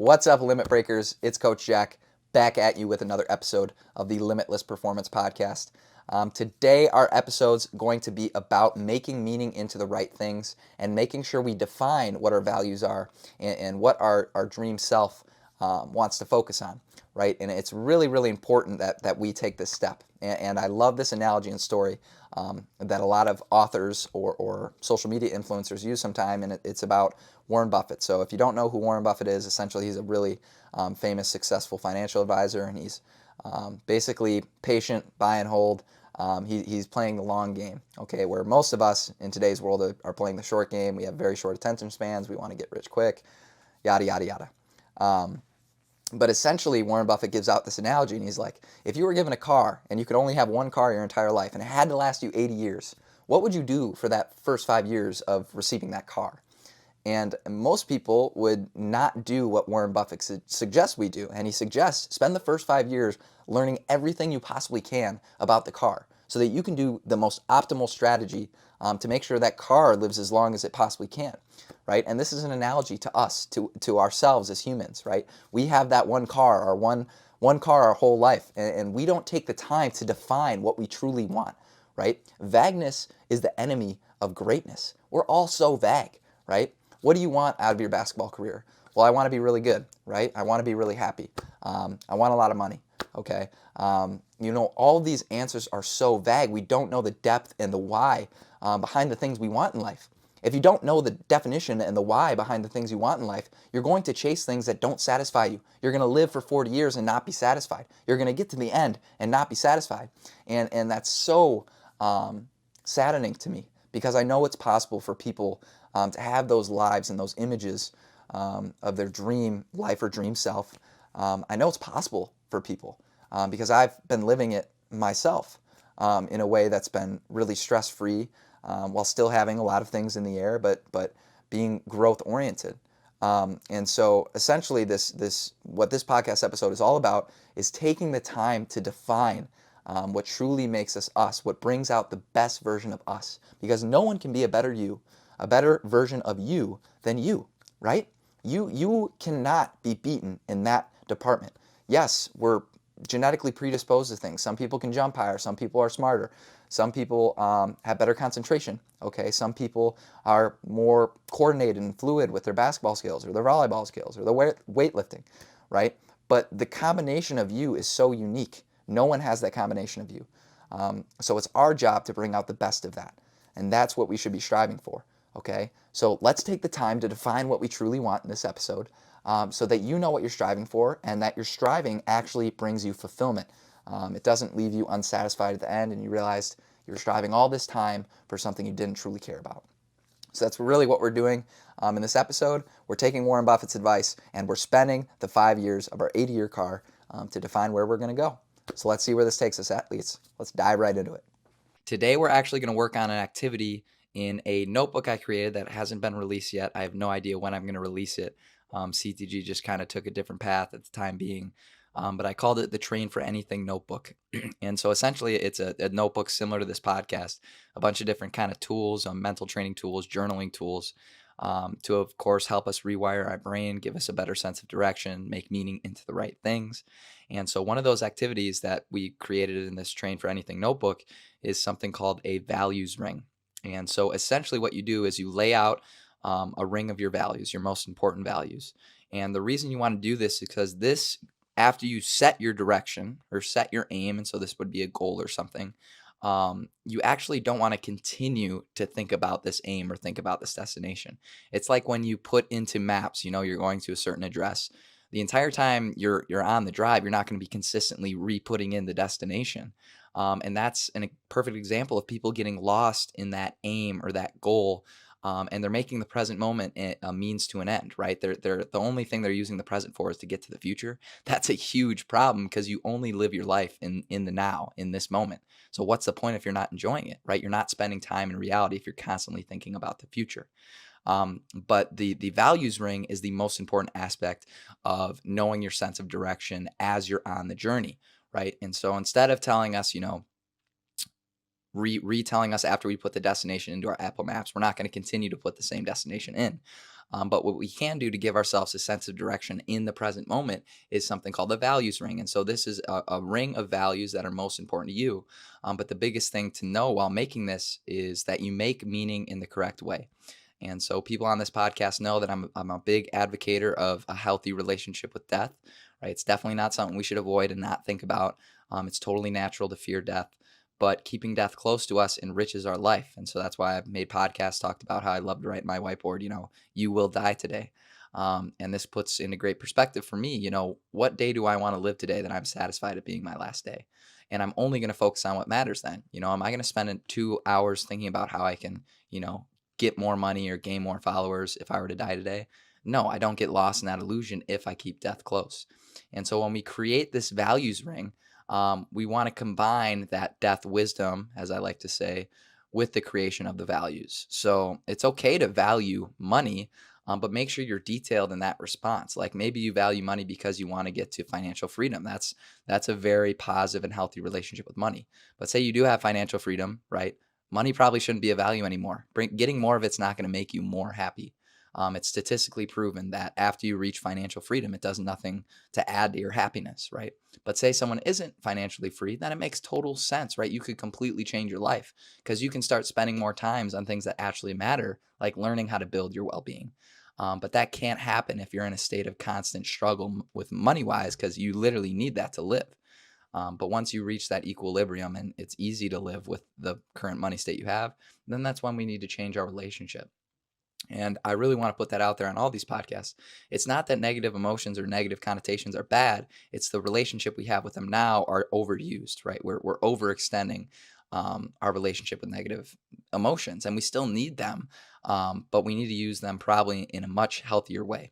What's up, Limit Breakers? It's Coach Jack back at you with another episode of the Limitless Performance Podcast. Today, our episode's going to be about making meaning into the right things and making sure we define what our values are and what our dream self wants to focus on, right? And it's really, really important that we take this step. And I love this analogy and story that a lot of authors or social media influencers use sometime, and it's about Warren Buffett. So if you don't know who Warren Buffett is, essentially he's a really famous, successful financial advisor, and he's basically patient, buy and hold. He's playing the long game, okay, where most of us in today's world are playing the short game. We have very short attention spans. We want to get rich quick, yada, yada, yada. But essentially, Warren Buffett gives out this analogy, and he's like, if you were given a car and you could only have one car your entire life and it had to last you 80 years, what would you do for that first 5 years of receiving that car? And most people would not do what Warren Buffett suggests we do. And he suggests spend the first 5 years learning everything you possibly can about the car so that you can do the most optimal strategy to make sure that car lives as long as it possibly can, right? And this is an analogy to us, to ourselves as humans, right? We have that one car, one car our whole life, and we don't take the time to define what we truly want, right? Vagueness is the enemy of greatness. We're all so vague, right? What do you want out of your basketball career? Well, I want to be really good, right? I want to be really happy. I want a lot of money, okay? All of these answers are so vague. We don't know the depth and the why behind the things we want in life. If you don't know the definition and the why behind the things you want in life, you're going to chase things that don't satisfy you. You're going to live for 40 years and not be satisfied. You're going to get to the end and not be satisfied. And that's so saddening to me, because I know it's possible for people to have those lives and those images of their dream life or dream self. I know it's possible for people because I've been living it myself in a way that's been really stress-free while still having a lot of things in the air, but being growth-oriented. And so essentially what this podcast episode is all about is taking the time to define what truly makes us us, what brings out the best version of us, because no one can be a better version of you than you, right? You cannot be beaten in that department. Yes, we're genetically predisposed to things. Some people can jump higher. Some people are smarter. Some people have better concentration. Okay, some people are more coordinated and fluid with their basketball skills or their volleyball skills or their weightlifting, right? But the combination of you is so unique. No one has that combination of you. So it's our job to bring out the best of that. And that's what we should be striving for. Okay, so let's take the time to define what we truly want in this episode so that you know what you're striving for and that your striving actually brings you fulfillment. It doesn't leave you unsatisfied at the end and you realized you're striving all this time for something you didn't truly care about. So that's really what we're doing in this episode. We're taking Warren Buffett's advice and we're spending the 5 years of our 80-year car to define where we're going to go. So let's see where this takes us, athletes. Let's dive right into it. Today, we're actually going to work on an activity in a notebook I created that hasn't been released yet. I have no idea when I'm going to release it. CTG just kind of took a different path at the time being, but I called it the Train for Anything Notebook. And so essentially it's a notebook similar to this podcast, a bunch of different kind of tools, mental training tools, journaling tools, to of course help us rewire our brain, give us a better sense of direction, make meaning into the right things. And so one of those activities that we created in this Train for Anything notebook is something called a values ring. And so essentially what you do is you lay out a ring of your values, your most important values. And the reason you want to do this is because this, after you set your direction or set your aim, and so this would be a goal or something, you actually don't want to continue to think about this aim or think about this destination. It's like when you put into maps, you're going to a certain address. The entire time you're on the drive, you're not going to be consistently re-putting in the destination. And that's a perfect example of people getting lost in that aim or that goal. And they're making the present moment a means to an end, right? They're the only thing they're using the present for is to get to the future. That's a huge problem because you only live your life in the now, in this moment. So what's the point if you're not enjoying it, right? You're not spending time in reality if you're constantly thinking about the future. But the values ring is the most important aspect of knowing your sense of direction as you're on the journey, right? And so instead of telling us, retelling us after we put the destination into our Apple Maps, we're not going to continue to put the same destination in. But what we can do to give ourselves a sense of direction in the present moment is something called the values ring. And so this is a ring of values that are most important to you. But the biggest thing to know while making this is that you make meaning in the correct way. And so people on this podcast know that I'm a big advocator of a healthy relationship with death, right? It's definitely not something we should avoid and not think about. It's totally natural to fear death, but keeping death close to us enriches our life. And so that's why I've made podcasts, talked about how I love to write my whiteboard, you will die today. And this puts into great perspective for me, what day do I want to live today that I'm satisfied at being my last day? And I'm only going to focus on what matters then. Am I going to spend 2 hours thinking about how I can, get more money or gain more followers if I were to die today? No, I don't get lost in that illusion if I keep death close. And so when we create this values ring, we want to combine that death wisdom, as I like to say, with the creation of the values. So it's okay to value money, but make sure you're detailed in that response. Like maybe you value money because you want to get to financial freedom. That's a very positive and healthy relationship with money. But say you do have financial freedom, right? Money probably shouldn't be a value anymore. Getting more of it's not going to make you more happy. It's statistically proven that after you reach financial freedom, it does nothing to add to your happiness, right? But say someone isn't financially free, then it makes total sense, right? You could completely change your life because you can start spending more times on things that actually matter, like learning how to build your well-being. But that can't happen if you're in a state of constant struggle with money-wise, because you literally need that to live. But once you reach that equilibrium and it's easy to live with the current money state you have, then that's when we need to change our relationship. And I really want to put that out there on all these podcasts. It's not that negative emotions or negative connotations are bad. It's the relationship we have with them now are overused, right? We're overextending our relationship with negative emotions, and we still need them, but we need to use them probably in a much healthier way.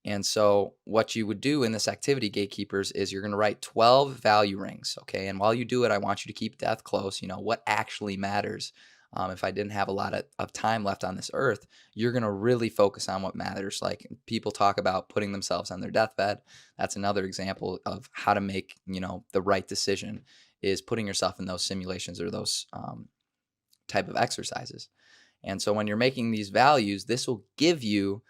And so what you would do in this activity, gatekeepers, is you're going to write 12 value rings, okay? And while you do it, I want you to keep death close. What actually matters. If I didn't have a lot of time left on this earth, you're going to really focus on what matters. Like people talk about putting themselves on their deathbed. That's another example of how to make, the right decision, is putting yourself in those simulations or those type of exercises. And so when you're making these values, this will give you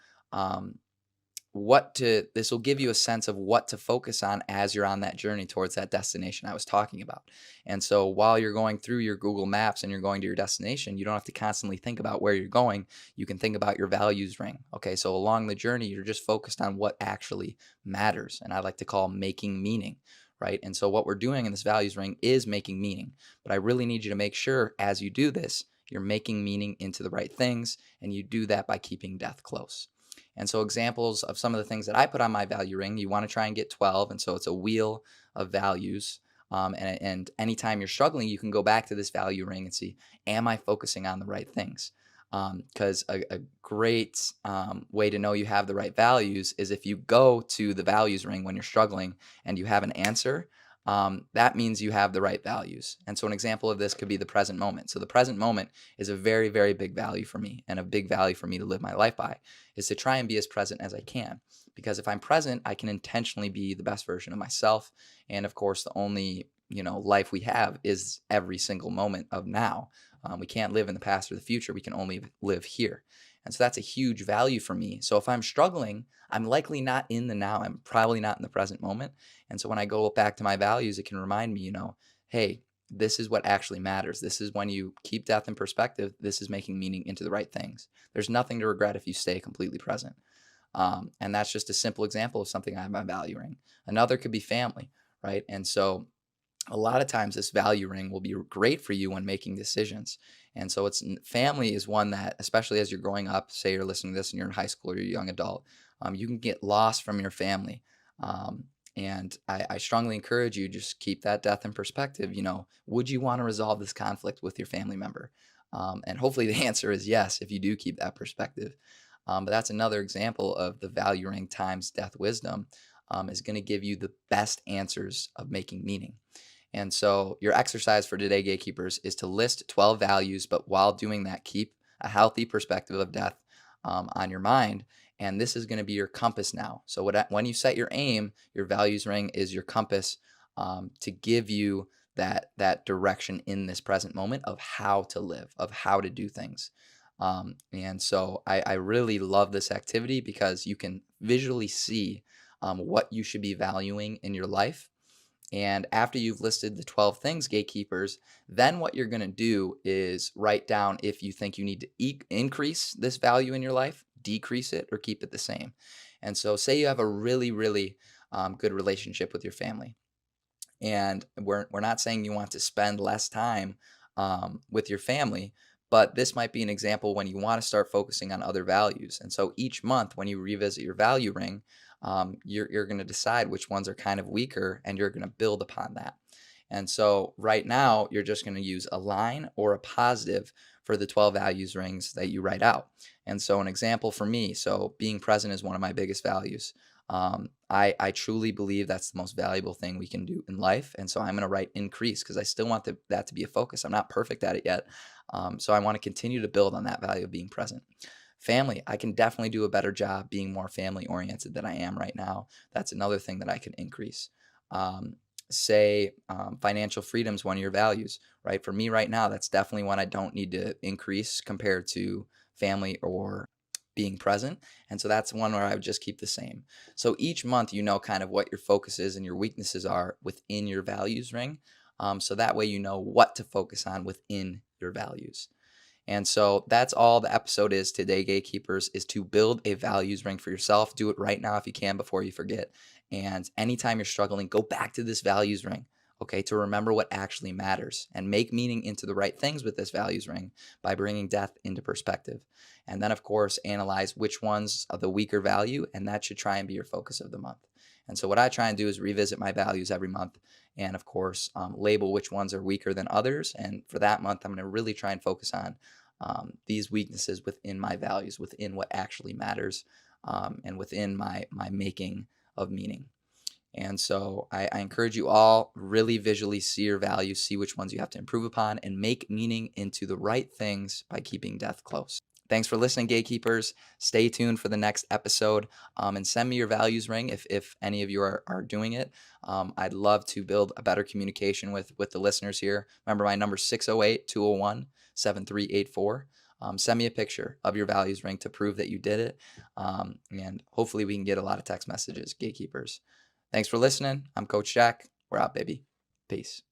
this will give you a sense of what to focus on as you're on that journey towards that destination I was talking about. And so while you're going through your Google Maps and you're going to your destination, you don't have to constantly think about where you're going. You can think about your values ring. Okay, so along the journey, you're just focused on what actually matters. And I like to call making meaning, right? And so what we're doing in this values ring is making meaning. But I really need you to make sure as you do this, you're making meaning into the right things. And you do that by keeping death close. And so examples of some of the things that I put on my value ring, you want to try and get 12. And so it's a wheel of values. And anytime you're struggling, you can go back to this value ring and see, am I focusing on the right things? Because a great way to know you have the right values is if you go to the values ring when you're struggling and you have an answer, that means you have the right values. And so an example of this could be the present moment. So the present moment is a very, very big value for me, and a big value for me to live my life by is to try and be as present as I can. Because if I'm present, I can intentionally be the best version of myself. And of course, the only life we have is every single moment of now. We can't live in the past or the future. We can only live here. And so that's a huge value for me. So if I'm struggling, I'm likely not in the now. I'm probably not in the present moment. And so when I go back to my values, it can remind me, hey, this is what actually matters. This is when you keep death in perspective. This is making meaning into the right things. There's nothing to regret if you stay completely present. And that's just a simple example of something I'm valuing. Another could be family, right? And so a lot of times this value ring will be great for you when making decisions. And so family is one that, especially as you're growing up, say you're listening to this and you're in high school or you're a young adult, you can get lost from your family. And I strongly encourage you, just keep that death in perspective. Would you want to resolve this conflict with your family member? And hopefully the answer is yes, if you do keep that perspective. But that's another example of the value ring times death wisdom is going to give you the best answers of making meaning. And so your exercise for today, gatekeepers, is to list 12 values, but while doing that, keep a healthy perspective of death on your mind. And this is going to be your compass now. So when you set your aim, your values ring is your compass to give you that direction in this present moment of how to live, of how to do things. And so I really love this activity because you can visually see what you should be valuing in your life. And after you've listed the 12 things, gatekeepers, then what you're going to do is write down if you think you need to increase this value in your life, decrease it, or keep it the same. And so, say you have a really, really good relationship with your family. And we're not saying you want to spend less time with your family, but this might be an example when you want to start focusing on other values. And so each month, when you revisit your value ring, you're going to decide which ones are kind of weaker and you're going to build upon that. And so right now, you're just going to use a line or a positive for the 12 values rings that you write out. And so, an example for me, so being present is one of my biggest values. I truly believe that's the most valuable thing we can do in life. And so I'm going to write increase because I still want that to be a focus. I'm not perfect at it yet. So I want to continue to build on that value of being present. Family, I can definitely do a better job being more family oriented than I am right now. That's another thing that I can increase. Um, Financial freedom is one of your values, right? For me right now, that's definitely one I don't need to increase compared to family or being present. And so that's one where I would just keep the same. So each month, you know kind of what your focus is and your weaknesses are within your values ring. So that way, you know what to focus on within your values. And so that's all the episode is today, gatekeepers, is to build a values ring for yourself. Do it right now if you can before you forget. And anytime you're struggling, go back to this values ring, okay, to remember what actually matters and make meaning into the right things with this values ring by bringing death into perspective. And then, of course, analyze which ones are the weaker value, and that should try and be your focus of the month. And so, what I try and do is revisit my values every month and, of course, label which ones are weaker than others. And for that month, I'm going to really try and focus on these weaknesses within my values, within what actually matters, and within my making of meaning. And so I encourage you all really visually see your values, see which ones you have to improve upon, and make meaning into the right things by keeping death close. Thanks for listening, gatekeepers. Stay tuned for the next episode and send me your values ring if any of you are doing it. I'd love to build a better communication with the listeners here. Remember, my number is 608-201-7384. Send me a picture of your values ring to prove that you did it. And hopefully we can get a lot of text messages, gatekeepers. Thanks for listening. I'm Coach Jack. We're out, baby. Peace.